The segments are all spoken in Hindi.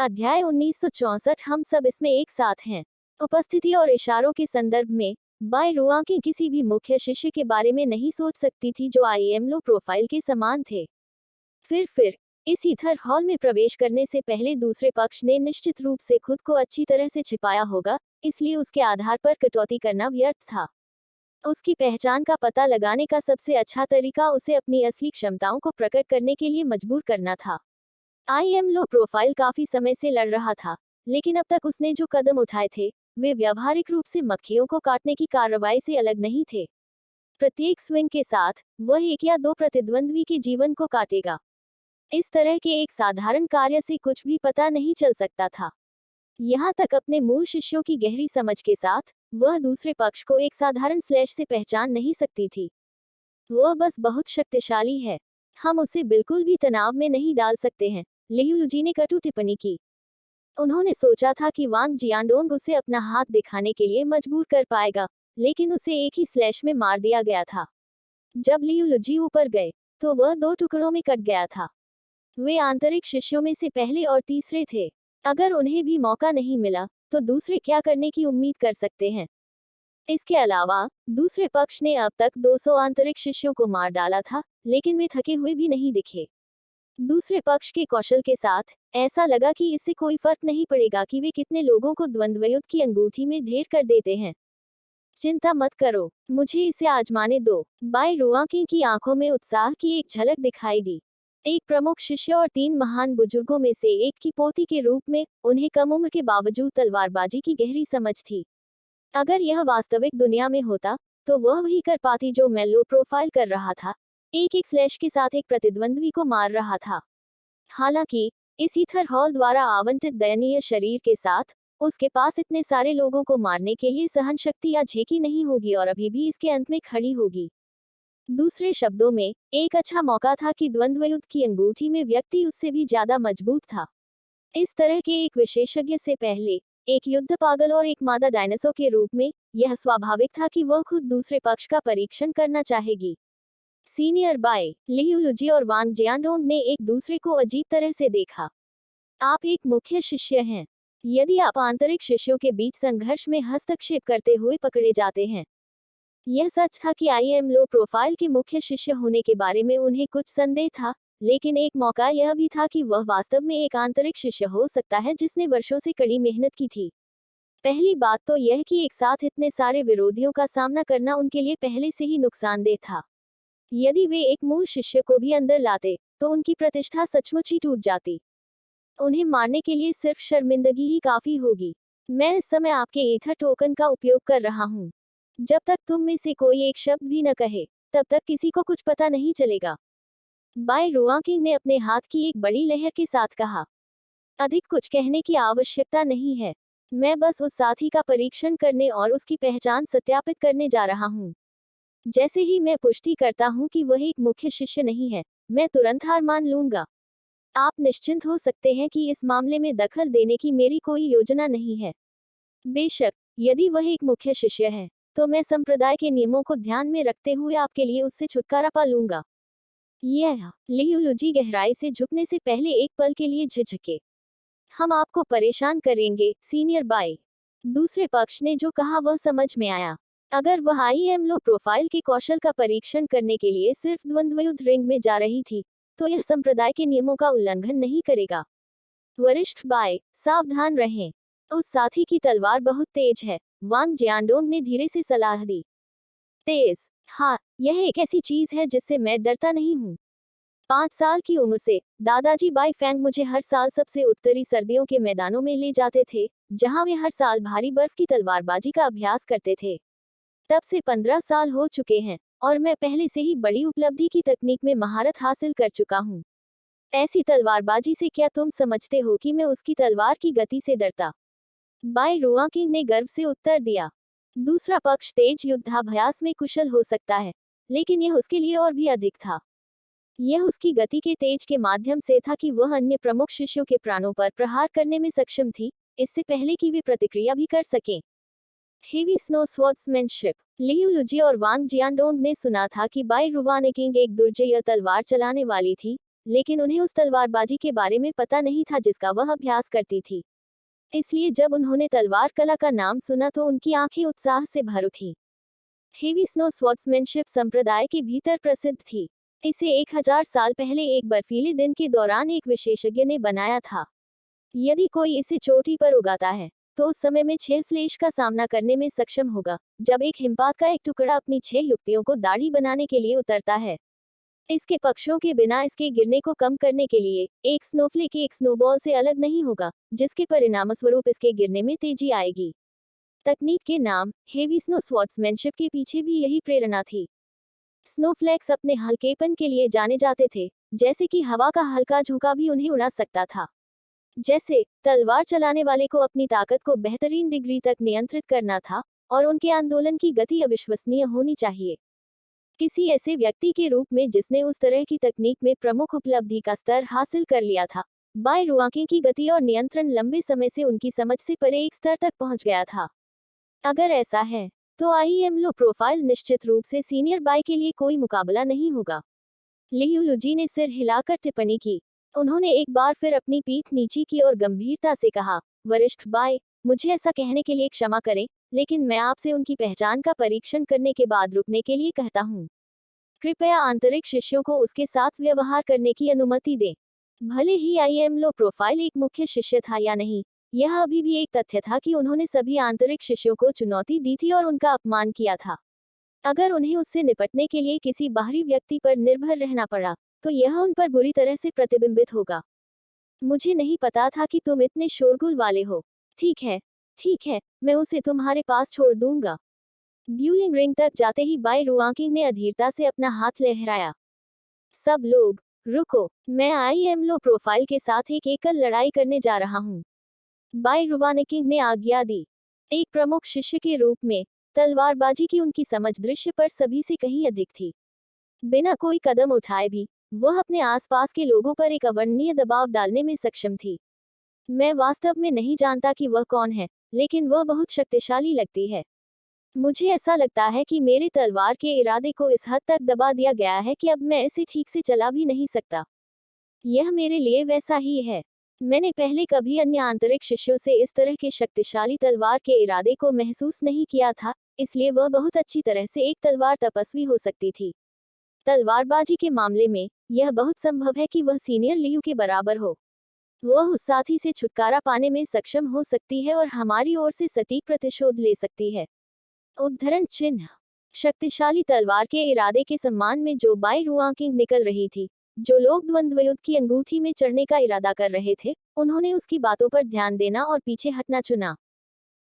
अध्याय 1964 हम सब इसमें एक साथ हैं। उपस्थिति और इशारों के संदर्भ में बाय रुआ के किसी भी मुख्य शिष्य के बारे में नहीं सोच सकती थी जो आईएम लो प्रोफाइल के समान थे। फिर इस ईथर हॉल में प्रवेश करने से पहले दूसरे पक्ष ने निश्चित रूप से खुद को अच्छी तरह से छिपाया होगा, इसलिए उसके आधार पर कटौती करना व्यर्थ था। उसकी पहचान का पता लगाने का सबसे अच्छा तरीका उसे अपनी असली क्षमताओं को प्रकट करने के लिए मजबूर करना था। आईएम लो प्रोफाइल काफी समय से लड़ रहा था, लेकिन अब तक उसने जो कदम उठाए थे वे व्यावहारिक रूप से मक्खियों को काटने की कार्रवाई से अलग नहीं थे। प्रत्येक स्विंग के साथ वह एक या दो प्रतिद्वंद्वी के जीवन को काटेगा। इस तरह के एक साधारण कार्य से कुछ भी पता नहीं चल सकता था। यहाँ तक अपने मूल शिष्यों की गहरी समझ के साथ वह दूसरे पक्ष को एक साधारण स्लैश से पहचान नहीं सकती थी। वह बस बहुत शक्तिशाली है। हम उसे बिल्कुल भी तनाव में नहीं डाल सकते हैं, लियुलुजी ने कटु टिप्पणी की। उन्होंने सोचा था कि वांग जियांडोंग उसे अपना हाथ दिखाने के लिए मजबूर कर पाएगा, लेकिन उसे एक ही स्लैश में मार दिया गया था। जब लियुलुजी ऊपर गए तो वह दो टुकड़ों में कट गया था। वे आंतरिक शिष्यों में से पहले और तीसरे थे। अगर उन्हें भी मौका नहीं मिला तो दूसरे क्या करने की उम्मीद कर सकते हैं। इसके अलावा दूसरे पक्ष ने अब तक 200 आंतरिक शिष्यों को मार डाला था, लेकिन वे थके हुए भी नहीं दिखे। दूसरे पक्ष के कौशल के साथ ऐसा लगा कि इससे कोई फर्क नहीं पड़ेगा कि वे कितने लोगों को द्वंद्वयुद्ध की अंगूठी में ढेर कर देते हैं। चिंता मत करो, मुझे इसे आजमाने दो। बाय रुआकिंग की आंखों में उत्साह की एक झलक दिखाई दी। एक प्रमुख शिष्य और 3 महान बुजुर्गों में से एक की पोती के रूप में उन्हें कम उम्र के बावजूद तलवारबाजी की गहरी समझ थी। अगर यह वास्तविक दुनिया में होता तो वह वही कर पाती जो मैं लो प्रोफाइल कर रहा था, एक एक स्लैश के साथ एक प्रतिद्वंद्वी को मार रहा था। हालांकि इस ईथर हॉल द्वारा आवंटित दयनीय शरीर के साथ उसके पास इतने सारे लोगों को मारने के लिए सहन शक्ति या झेकी नहीं होगी और अभी भी इसके अंत में खड़ी होगी। दूसरे शब्दों में, एक अच्छा मौका था कि द्वंद्वयुद्ध की अंगूठी में व्यक्ति उससे भी ज्यादा मजबूत था। इस तरह के एक विशेषज्ञ से पहले, एक युद्ध पागल और एक मादा डायनासोर के रूप में, यह स्वाभाविक था कि वह खुद दूसरे पक्ष का परीक्षण करना चाहेगी। सीनियर बाय लियुलुजी और वांग जियांडोंग ने एक दूसरे को अजीब तरह से देखा। आप एक मुख्य शिष्य हैं। यदि आप आंतरिक शिष्यों के बीच संघर्ष में हस्तक्षेप करते हुए पकड़े जाते हैं। यह सच था कि आईएम लो प्रोफाइल के मुख्य शिष्य होने के बारे में उन्हें कुछ संदेह था, लेकिन एक मौका यह भी था कि वह वास्तव में एक आंतरिक शिष्य हो सकता है जिसने वर्षों से कड़ी मेहनत की थी। पहली बात तो यह कि एक साथ इतने सारे विरोधियों का सामना करना उनके लिए पहले से ही नुकसानदेह था। यदि वे एक मूल शिष्य को भी अंदर लाते तो उनकी प्रतिष्ठा सचमुच ही टूट जाती। उन्हें मारने के लिए सिर्फ शर्मिंदगी ही काफी होगी। मैं इस समय आपके ईथर टोकन का उपयोग कर रहा हूँ। जब तक तुम में से कोई एक शब्द भी न कहे तब तक किसी को कुछ पता नहीं चलेगा। बाय रुआकिंग ने अपने हाथ की एक बड़ी लहर के साथ कहा। अधिक कुछ कहने की आवश्यकता नहीं है। मैं बस उस साथी का परीक्षण करने और उसकी पहचान सत्यापित करने जा रहा हूँ। जैसे ही मैं पुष्टि करता हूँ कि वह एक मुख्य शिष्य नहीं है, मैं तुरंत हार मान लूंगा। आप निश्चिंत हो सकते हैं कि इस मामले में दखल देने की मेरी कोई योजना नहीं है। बेशक, यदि वह एक मुख्य शिष्य है, तो मैं संप्रदाय के नियमों को ध्यान में रखते हुए आपके लिए उससे छुटकारा पा लूंगा। यह लियुलुजी गहराई से झुकने से पहले एक पल के लिए झिझके। हम आपको परेशान करेंगे, सीनियर बाय। दूसरे पक्ष ने जो कहा वह समझ में आया। अगर वह आईएम लो प्रोफाइल के कौशल का परीक्षण करने के लिए सिर्फ द्वंद्वयुद्ध रिंग में जा रही थी, तो यह संप्रदाय के नियमों का उल्लंघन नहीं करेगा। वरिष्ठ बाय, सावधान रहें। उस साथी की तलवार बहुत तेज है, वांग जियांडोंग ने धीरे से सलाह दी। तेज? हाँ, यह एक ऐसी चीज है जिससे मैं डरता नहीं हूँ। 5 साल की उम्र से दादाजी बाई फैंग मुझे हर साल सबसे उत्तरी सर्दियों के मैदानों में ले जाते थे, जहाँ वे हर साल भारी बर्फ की तलवारबाजी का अभ्यास करते थे। तब से 15 साल हो चुके हैं और मैं पहले से ही बड़ी उपलब्धि की तकनीक में महारत हासिल कर चुका हूँ। ऐसी तलवारबाजी से क्या तुम समझते हो कि मैं उसकी तलवार की गति से डरता? बाय रुआकिंग ने गर्व से उत्तर दिया। दूसरा पक्ष तेज युद्धाभ्यास में कुशल हो सकता है, लेकिन यह उसके लिए और भी अधिक था। यह उसकी गति के तेज के माध्यम से था कि वह अन्य प्रमुख शिष्यों के प्राणों पर प्रहार करने में सक्षम थी, इससे पहले कि वे प्रतिक्रिया भी कर सकें। Heavy snow स्वॉर्ड्समैनशिप। लियुलुजी और वांग जियांडोंग ने सुना था कि बाय रुआकिंग एक दुर्जेय तलवार चलाने वाली थी, लेकिन उन्हें उस तलवारबाजी के बारे में पता नहीं था जिसका वह अभ्यास करती थी। इसलिए जब उन्होंने तलवार कला का नाम सुना तो उनकी आंखें उत्साह से भर उठी। हेवी स्नो स्वॉर्ड्समैनशिप संप्रदाय के भीतर प्रसिद्ध थी। इसे 1000 साल पहले एक बर्फीले दिन के दौरान एक विशेषज्ञ ने बनाया था। यदि कोई इसे चोटी पर उगाता है तो उस समय में 6 स्लेश का सामना करने में सक्षम होगा, जब एक हिमपात का एक टुकड़ा अपनी 6 युक्तियों को दाढ़ी बनाने के लिए उतरता है। इसके पक्षों के बिना इसके गिरने को कम करने के लिए एक स्नोफ्लेक एक स्नोबॉल से अलग नहीं होगा, जिसके परिणामस्वरूप इसके गिरने में तेजी आएगी। तकनीक के नाम हेवी स्नो स्वॉर्ड्समैनशिप के पीछे भी यही प्रेरणा थी। स्नोफ्लेक्स अपने हल्केपन के लिए जाने जाते थे, जैसे कि हवा का हल्का झोंका भी उन्हें उड़ा सकता था। जैसे तलवार चलाने वाले को अपनी ताकत को बेहतरीन डिग्री तक नियंत्रित करना था और उनके आंदोलन की गति अविश्वसनीय होनी चाहिए। किसी ऐसे व्यक्ति के रूप में जिसने उस तरह की तकनीक में प्रमुख उपलब्धि का स्तर हासिल कर लिया था, बाय रुआंके की गति और नियंत्रण लंबे समय से उनकी समझ से परे एक स्तर तक पहुंच गया था। अगर ऐसा है तो आईएम लो प्रोफाइल निश्चित रूप से सीनियर बाय के लिए कोई मुकाबला नहीं होगा। लियू लुजी ने सिर हिलाकर टिप्पणी की। उन्होंने एक बार फिर अपनी पीठ नीची की और गंभीरता से कहा, वरिष्ठ बाय, मुझे ऐसा कहने के लिए क्षमा करें, लेकिन मैं आपसे उनकी पहचान का परीक्षण करने के बाद रुकने के लिए कहता हूँ। कृपया आंतरिक शिष्यों को उसके साथ व्यवहार करने की अनुमति दें। भले ही आईएम लो प्रोफाइल एक मुख्य शिष्य था या नहीं, यह अभी भी एक तथ्य था कि उन्होंने सभी आंतरिक शिष्यों को चुनौती दी थी और उनका अपमान किया था। अगर उन्हें उससे निपटने के लिए किसी बाहरी व्यक्ति पर निर्भर रहना पड़ा, तो यह उन पर बुरी तरह से प्रतिबिंबित होगा। मुझे नहीं पता था कि तुम इतने शोरगुल वाले हो। ठीक है, मैं उसे तुम्हारे पास छोड़ दूंगा। ड्यूलिंग रिंग तक जाते ही बाय रुआंकिंग ने अधीरता से अपना हाथ लहराया। सब लोग, रुको, मैं आईएम लो प्रोफाइल के साथ एक एकल लड़ाई करने जा रहा हूँ। बाय रुआंकिंग ने आज्ञा दी। एक प्रमुख शिष्य के रूप में तलवारबाजी की उनकी समझ दृश्य पर सभी से कहीं अधिक थी। बिना कोई कदम उठाए भी वह अपने आसपास के लोगों पर एक अवर्णनीय दबाव डालने में सक्षम थी। मैं वास्तव में नहीं जानता कि वह कौन है, लेकिन वह बहुत शक्तिशाली लगती है। मुझे ऐसा लगता है कि मेरे तलवार के इरादे को इस हद तक दबा दिया गया है कि अब मैं इसे ठीक से चला भी नहीं सकता। यह मेरे लिए वैसा ही है। मैंने पहले कभी अन्य आंतरिक शिष्यों से इस तरह के शक्तिशाली तलवार के इरादे को महसूस नहीं किया था, इसलिए वह बहुत अच्छी तरह से एक तलवार तपस्वी हो सकती थी। तलवारबाजी के मामले में यह बहुत संभव है कि वह सीनियर लियू के बराबर हो। वह उस साथी से छुटकारा पाने में सक्षम हो सकती है और हमारी ओर से सटीक प्रतिशोध ले सकती है। उद्धरण चिन्ह। शक्तिशाली तलवार के इरादे के सम्मान में जो बाय रुआंकिंग निकल रही थी, जो लोग द्वंद्वयुद्ध की अंगूठी में चढ़ने का इरादा कर रहे थे, उन्होंने उसकी बातों पर ध्यान देना और पीछे हटना चुना।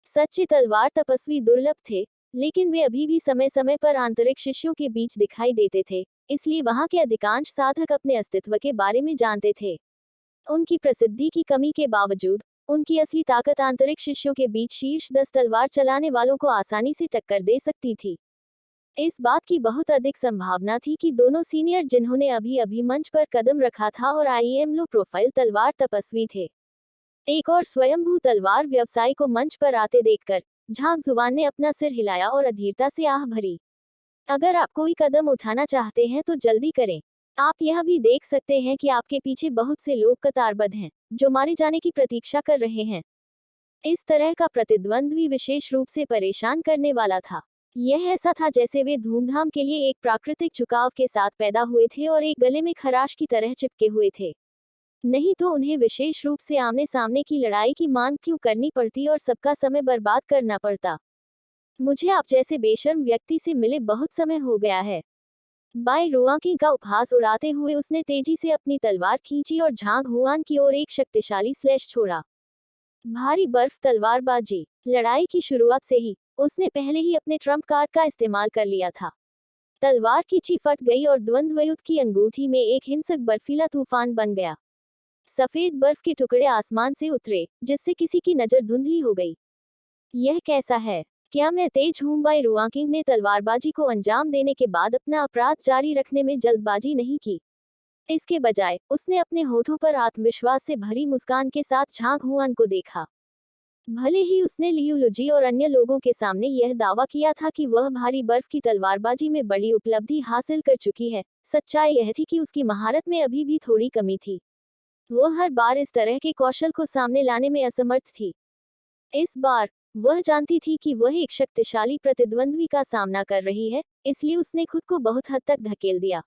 सच्चे तलवार तपस्वी दुर्लभ थे, लेकिन वे अभी भी समय समय पर आंतरिक शिष्यों के बीच दिखाई देते थे, इसलिए वहां के अधिकांश साधक अपने अस्तित्व के बारे में जानते थे। उनकी प्रसिद्धि की कमी के बावजूद उनकी असली ताकत आंतरिक शिष्यों के बीच शीर्ष 10 तलवार चलाने वालों को आसानी से टक्कर दे सकती थी। इस बात की बहुत अधिक संभावना थी कि दोनों सीनियर जिन्होंने अभी अभी मंच पर कदम रखा था और आईएम लो प्रोफाइल तलवार तपस्वी थे। एक और स्वयंभू तलवार व्यवसायी को मंच पर आते देखकर झांग जुबान ने अपना सिर हिलाया और अधीरता से आह भरी। अगर आप कोई कदम उठाना चाहते हैं तो जल्दी करें। आप यह भी देख सकते हैं कि आपके पीछे बहुत से लोग कतारबद्ध हैं, जो मारे जाने की प्रतीक्षा कर रहे हैं। इस तरह का प्रतिद्वंद्वी विशेष रूप से परेशान करने वाला था। यह ऐसा था जैसे वे धूमधाम के लिए एक प्राकृतिक झुकाव के साथ पैदा हुए थे और एक गले में खराश की तरह चिपके हुए थे। नहीं तो उन्हें विशेष रूप से आमने सामने की लड़ाई की मांग क्यों करनी पड़ती और सबका समय बर्बाद करना पड़ता। मुझे आप जैसे बेशर्म व्यक्ति से मिले बहुत समय हो गया है। बाय रुआंकिंग का उपहास उड़ाते हुए उसने तेजी से अपनी तलवार खींची और झांग हुआन की ओर एक शक्तिशाली स्लैश छोड़ा। भारी बर्फ तलवारबाजी। लड़ाई की शुरुआत से ही उसने पहले ही अपने ट्रम्प कार्ड का इस्तेमाल कर लिया था। तलवार की ची फट गई और द्वंद्वयुद्ध की अंगूठी में एक हिंसक बर्फीला तूफान बन गया। सफेद बर्फ के टुकड़े आसमान से उतरे, जिससे किसी की नजर धुंधली हो गई। यह कैसा है? क्या मैं तेज हूं? बाय रुआंकिंग ने तलवारबाजी को अंजाम देने के बाद अपना अपराध जारी रखने में जल्दबाजी नहीं की। इसके बजाय उसने अपने होठों पर आत्मविश्वास से भरी मुस्कान के साथ झांग हुआन को देखा। भले ही उसने लियूलुजी और अन्य लोगों के सामने यह दावा किया था कि वह भारी बर्फ की तलवारबाजी में बड़ी उपलब्धि हासिल कर चुकी है, सच्चाई यह थी कि उसकी महारत में अभी भी थोड़ी कमी थी। वह हर बार इस तरह के कौशल को सामने लाने में असमर्थ थी। इस बार वह जानती थी कि वह एक शक्तिशाली प्रतिद्वंद्वी का सामना कर रही है, इसलिए उसने खुद को बहुत हद तक धकेल दिया।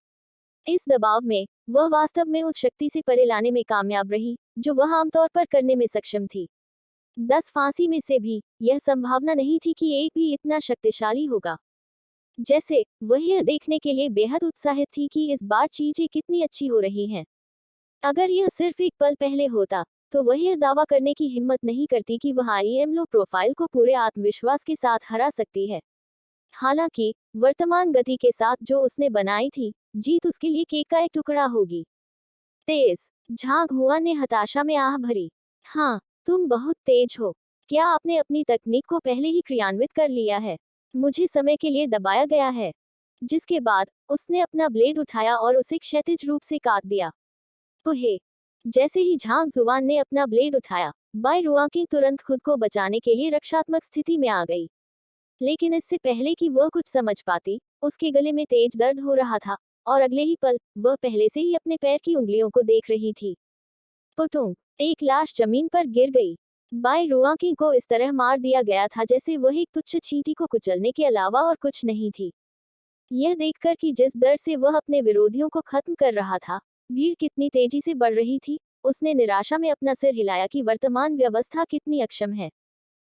इस दबाव में वह वास्तव में उस शक्ति से परे लाने में कामयाब रही, जो वह आमतौर पर करने में सक्षम थी। 10 फांसी में से भी यह संभावना नहीं थी कि एक भी इतना शक्तिशाली होगा। जैसे वह यह देखने के लिए बेहद उत्साहित थी कि इस बार चीजें कितनी अच्छी हो रही हैं। अगर यह सिर्फ एक पल पहले होता, तो वह यह दावा करने की हिम्मत नहीं करती कि वह आईएम लो प्रोफाइल को पूरे आत्मविश्वास के साथ हरा सकती है। हालांकि वर्तमान गति के साथ जो उसने बनाई थी, जीत उसके लिए केक का एक टुकड़ा होगी। तेज झांग हुआ ने हताशा में आह भरी। हाँ, तुम बहुत तेज हो। क्या आपने अपनी तकनीक को पहले ही क्रियान्वित कर लिया है? मुझे समय के लिए दबाया गया है। जिसके बाद उसने अपना ब्लेड उठाया और उसे क्षैतिज रूप से काट दिया। कुहे जैसे ही झांग जुबान ने अपना ब्लेड उठाया, बाई रुआंकी तुरंत खुद को बचाने के लिए रक्षात्मक स्थिति में आ गई। लेकिन इससे पहले कि वह कुछ समझ पाती, उसके गले में तेज दर्द हो रहा था, और अगले ही पल वह पहले से ही अपने पैर की उंगलियों को देख रही थी। पुटुंग एक लाश जमीन पर गिर गई। बाई रुआंकी को इस तरह मार दिया गया था जैसे वह एक तुच्छ चींटी को कुचलने के अलावा और कुछ नहीं थी। यह देखकर कि जिस दर से वह अपने विरोधियों को खत्म कर रहा था, भीड़ कितनी तेजी से बढ़ रही थी, उसने निराशा में अपना सिर हिलाया कि वर्तमान व्यवस्था कितनी अक्षम है।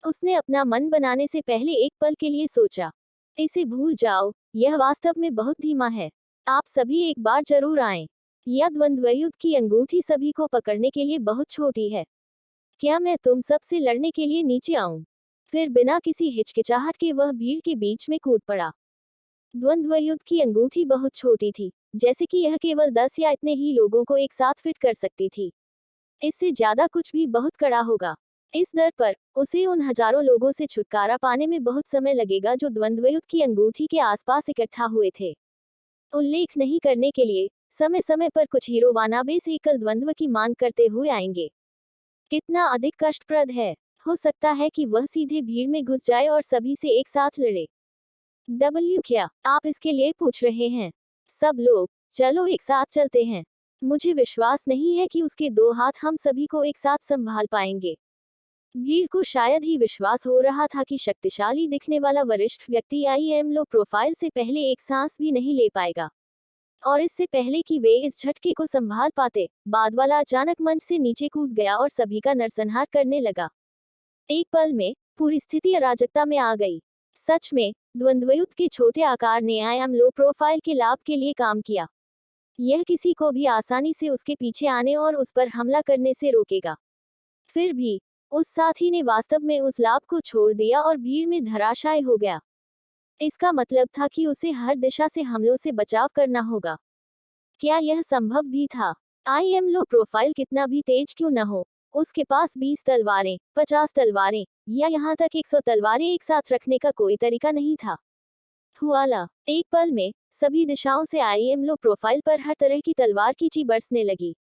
उसने अपना मन बनाने से पहले एक पल के लिए सोचा, इसे भूल जाओ, यह वास्तव में बहुत धीमा है। आप सभी एक बार जरूर आएं। यह द्वंद्वयुद्ध की अंगूठी सभी को पकड़ने के लिए बहुत छोटी है। क्या मैं तुम सब से लड़ने के लिए नीचे आऊं? फिर बिना किसी हिचकिचाहट के वह भीड़ के बीच में कूद पड़ा। द्वंद्वयुद्ध की अंगूठी बहुत छोटी थी, जैसे कि यह केवल 10 या इतने ही लोगों को एक साथ फिट कर सकती थी। इससे ज्यादा कुछ भी बहुत कड़ा होगा। इस दर पर उसे उन हजारों लोगों से छुटकारा पाने में बहुत समय लगेगा जो द्वंद्वयुद्ध की अंगूठी के आसपास इकट्ठा हुए थे। उल्लेख नहीं करने के लिए समय समय पर कुछ हीरो वानाबे से एकल द्वंद्व की मांग करते हुए आएंगे। कितना अधिक कष्टप्रद है। हो सकता है कि वह सीधे भीड़ में घुस जाए और सभी से एक साथ लड़े। क्या आप इसके लिए पूछ रहे हैं? सब लोग, चलो एक साथ चलते हैं। मुझे विश्वास नहीं है कि उसके 2 हाथ हम सभी को एक साथ संभाल पाएंगे। भीड़ को शायद ही विश्वास हो रहा था कि शक्तिशाली दिखने वाला वरिष्ठ व्यक्ति आईएम लो प्रोफाइल से पहले एक सांस भी नहीं ले पाएगा। और इससे पहले कि वे इस झटके को संभाल पाते, बाद वाला अचानक मंच से नीचे कूद गया और सभी का नरसंहार करने लगा। एक पल में पूरी स्थिति अराजकता में आ गई। सच में द्वंद्वयुद्ध के छोटे आकार ने आईएम लो प्रोफाइल के लाभ के लिए काम किया। यह किसी को भी आसानी से उसके पीछे आने और उस पर हमला करने से रोकेगा। फिर भी उस साथी ने वास्तव में उस लाभ को छोड़ दिया और भीड़ में धराशायी हो गया। इसका मतलब था कि उसे हर दिशा से हमलों से बचाव करना होगा। क्या यह संभव भी था? आईएम लो प्रोफाइल कितना भी तेज क्यों न हो, उसके पास 20 तलवारें, 50 तलवारें या यहाँ तक 100 तलवारें एक साथ रखने का कोई तरीका नहीं था। हुआला एक पल में सभी दिशाओं से आईएम लो प्रोफाइल पर हर तरह की तलवार की ची बरसने लगी,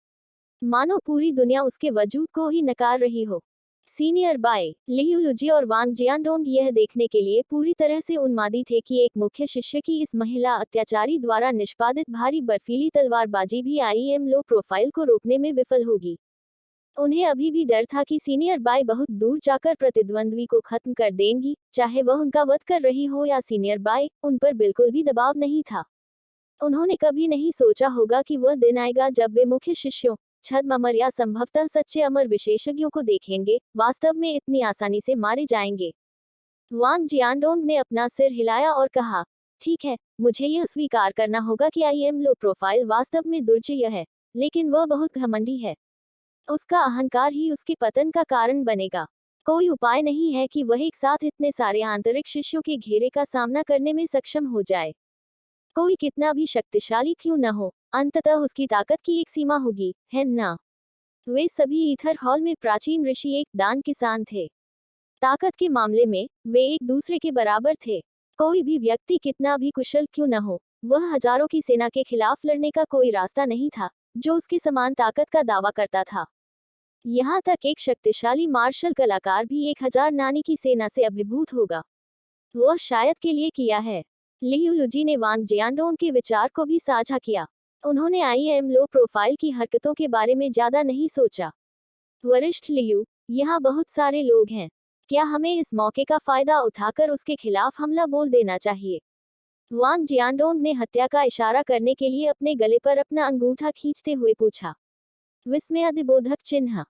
मानो पूरी दुनिया उसके वजूद को ही नकार रही हो। सीनियर बाय लियूलुजी और वांग जियानडोंग यह देखने के लिए पूरी तरह से उन्मादी थे कि एक मुख्य शिष्य की इस महिला अत्याचारी द्वारा निष्पादित भारी बर्फीली तलवारबाजी भी आईएम लो प्रोफाइल को रोकने में विफल होगी। उन्हें अभी भी डर था कि सीनियर बाय बहुत दूर जाकर प्रतिद्वंद्वी को खत्म कर देंगी, चाहे वह उनका वध कर रही हो या सीनियर बाय उन पर बिल्कुल भी दबाव नहीं था। उन्होंने कभी नहीं सोचा होगा कि वह दिन आएगा जब वे मुख्य शिष्यों, छद्म अमर या संभवतः सच्चे अमर विशेषज्ञों को देखेंगे, वास्तव में इतनी आसानी से मारे जाएंगे। वांग जियानडोंग ने अपना सिर हिलाया और कहा, ठीक है, मुझे यह स्वीकार करना होगा कि आईएम लो प्रोफाइल वास्तव में दुर्जय है, लेकिन वह बहुत घमंडी है। उसका अहंकार ही उसके पतन का कारण बनेगा। कोई उपाय नहीं है कि वह एक साथ इतने सारे आंतरिक शिष्यों के घेरे का सामना करने में सक्षम हो जाए। कोई कितना भी शक्तिशाली क्यों न हो, अंततः उसकी ताकत की एक सीमा होगी, है ना? वे सभी ईथर हॉल में प्राचीन ऋषि एक दान किसान थे। ताकत के मामले में वे एक दूसरे के बराबर थे। कोई भी व्यक्ति कितना भी कुशल क्यों न हो, वह हजारों की सेना के खिलाफ लड़ने का कोई रास्ता नहीं था जो उसके समान ताकत का दावा करता था। यहाँ तक एक शक्तिशाली मार्शल कलाकार भी 1000 नानी की सेना से अभिभूत होगा। वह शायद के लिए किया है। लियू लुजी ने वांग जियांडोंग के विचार को भी साझा किया। उन्होंने आईएम लो प्रोफाइल की हरकतों के बारे में ज्यादा नहीं सोचा। वरिष्ठ लियू, यहाँ बहुत सारे लोग हैं। क्या हमें इस मौके का फायदा उठाकर उसके खिलाफ हमला बोल देना चाहिए? वांग जियांडोंग ने हत्या का इशारा करने के लिए अपने गले पर अपना अंगूठा खींचते हुए पूछा। विस्मयादिबोधक चिन्ह।